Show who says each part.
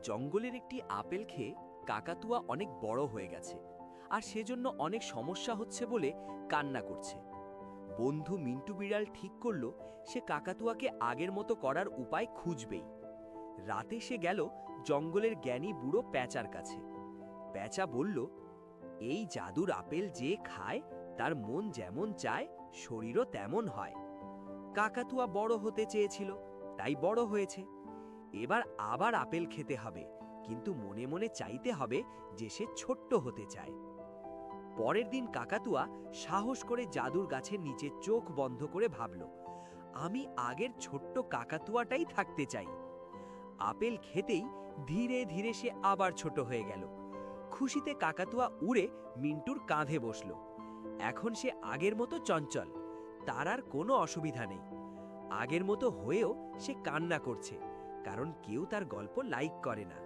Speaker 1: জঙ্গলের একটি আপেল খেয়ে কাকাতুয়া অনেক বড় হয়ে গেছে আর সেজন্য অনেক সমস্যা হচ্ছে বলে কান্না করছে। বন্ধু মিন্টু বিড়াল ঠিক করল সে কাকাতুয়াকে আগের মতো করার উপায় খুঁজবেই। রাতে সে গেল জঙ্গলের জ্ঞানী বুড়ো প্যাঁচার কাছে। প্যাঁচা বলল, এই জাদুর আপেল যে খায় তার মন যেমন চায় শরীরও তেমন হয়। কাকাতুয়া বড় হতে চেয়েছিল, তাই বড় হয়েছে। এবার আবার আপেল খেতে হবে, কিন্তু মনে মনে চাইতে হবে যে সে ছোট্ট হতে চায়। পরের দিন কাকাতুয়া সাহস করে জাদুর গাছের নিচে চোখ বন্ধ করে ভাবল, আমি আগের ছোট্ট কাকাতুয়াটাই থাকতে চাই। আপেল খেতেই ধীরে ধীরে সে আবার ছোট হয়ে গেল। খুশিতে কাকাতুয়া উড়ে মিন্টুর কাঁধে বসল। এখন সে আগের মতো চঞ্চল, তার আর কোনো অসুবিধা নেই। আগের মতো হয়েও সে কান্না করছে, কারণ কেউ তার গল্প লাইক করে না।